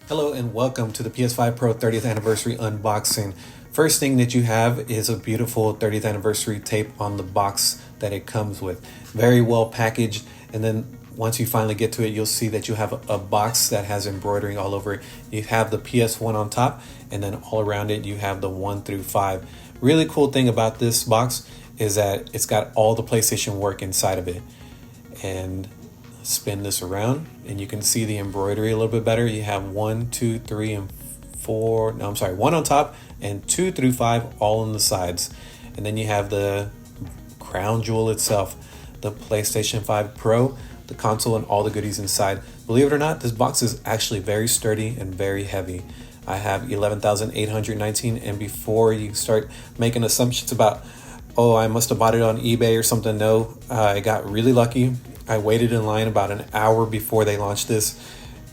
Hello and welcome to the PS5 Pro 30th anniversary unboxing. First thing that you have is a beautiful 30th anniversary tape on the box that it comes with. Very well packaged, and then once you finally get to it, you'll see that you have a box that has embroidery all over it. You have the PS1 on top, and then all around it you have the 1 through 5. Really cool thing about this box is that it's got all the PlayStation work inside of it. And spin this around and you can see the embroidery a little bit better. You have 1, 2, 3, and 4. No, I'm sorry, 1 on top and 2 through 5 all on the sides. And then you have the crown jewel itself, the PlayStation 5 Pro, the console, and all the goodies inside. Believe it or not, this box is actually very sturdy and very heavy. I have 11,819, and before you start making assumptions about, oh, I must have bought it on eBay or something, no, I got really lucky. I waited in line about an hour before they launched this,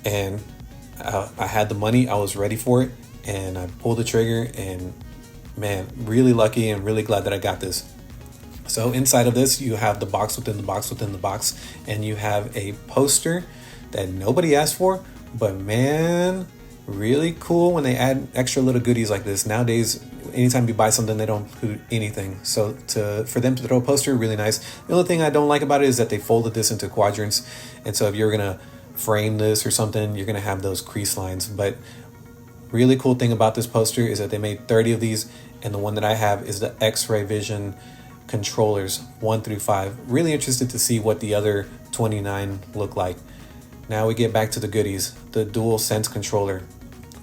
and I had the money. I was ready for it, and I pulled the trigger, and man, really lucky and really glad that I got this. So inside of this, you have the box within the box within the box, and you have a poster that nobody asked for, but man, really cool when they add extra little goodies like this. Nowadays, anytime you buy something, they don't include anything. So for them to throw a poster, really nice. The only thing I don't like about it is that they folded this into quadrants, and so if you're gonna frame this or something, you're gonna have those crease lines. But really cool thing about this poster is that they made 30 of these, and the one that I have is the X-Ray Vision controllers 1 through 5. Really interested to see what the other 29 look like. Now we get back to the goodies. The DualSense controller,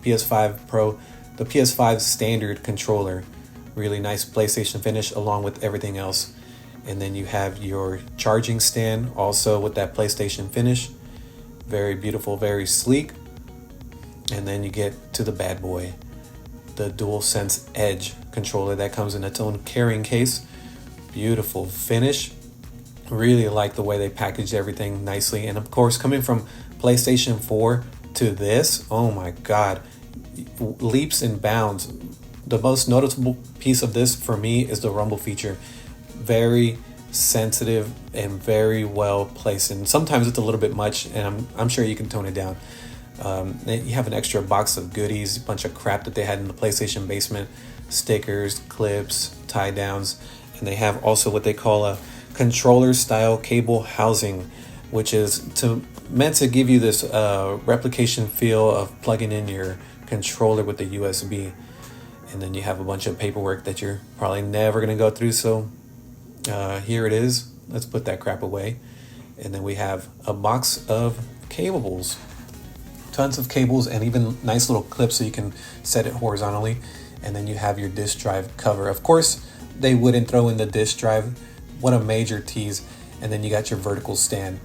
PS5 Pro, the PS5 standard controller, really nice PlayStation finish along with everything else. And then you have your charging stand also with that PlayStation finish. Very beautiful, very sleek. And then you get to the bad boy, the DualSense Edge controller that comes in its own carrying case. Beautiful finish. Really like the way they packaged everything nicely. And of course, coming from PlayStation 4 to this, oh my God, leaps and bounds. The most noticeable piece of this for me is the rumble feature. Very sensitive and very well placed, and sometimes it's a little bit much, and I'm sure you can tone it down. You have an extra box of goodies, a bunch of crap that they had in the PlayStation basement, stickers, clips, tie downs, and they have also what they call a controller style cable housing, which is meant to give you this replication feel of plugging in your controller with the USB. And then you have a bunch of paperwork that you're probably never going to go through, so here it is. Let's put that crap away. And then we have a box of cables, tons of cables, and even nice little clips so you can set it horizontally. And then you have your disk drive cover. Of course, they wouldn't throw in the disk drive. What a major tease. And then you got your vertical stand.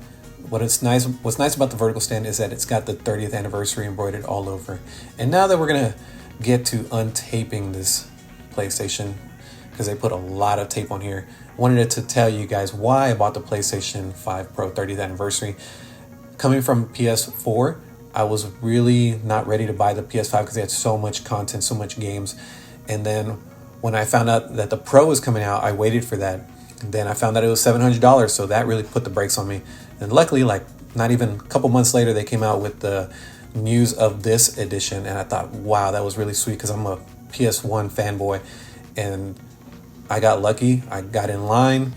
What's nice about the vertical stand is that it's got the 30th anniversary embroidered all over. And now that we're gonna get to untaping this PlayStation, because they put a lot of tape on here, I wanted to tell you guys why I bought the PlayStation 5 Pro 30th anniversary. Coming from PS4, I was really not ready to buy the PS5 because they had so much content, so much games. And then when I found out that the Pro was coming out, I waited for that. And then I found out it was $700, so that really put the brakes on me. And luckily, like not even a couple months later, they came out with the news of this edition, and I thought, wow, that was really sweet because I'm a PS1 fanboy, and I got lucky. I got in line,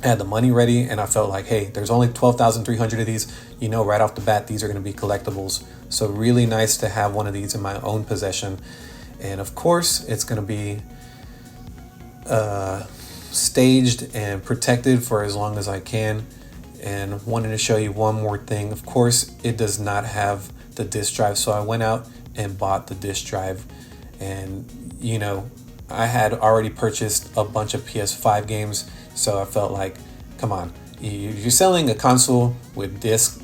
I had the money ready, and I felt like, hey, there's only 12,300 of these. You know, right off the bat, these are going to be collectibles. So really nice to have one of these in my own possession. And of course, it's going to be staged and protected for as long as I can. And wanted to show you one more thing. Of course, it does not have the disk drive, so I went out and bought the disk drive. And you know, I had already purchased a bunch of PS5 games, so I felt like, come on, you're selling a console with disc,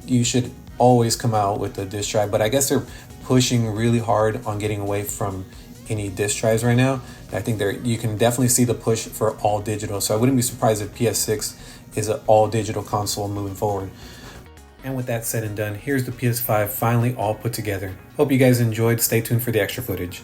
you should always come out with the disk drive. But I guess they're pushing really hard on getting away from any disk drives right now. I think you can definitely see the push for all digital, so I wouldn't be surprised if PS6 is an all digital console moving forward. And with that said and done, here's the PS5 finally all put together. Hope you guys enjoyed. Stay tuned for the extra footage.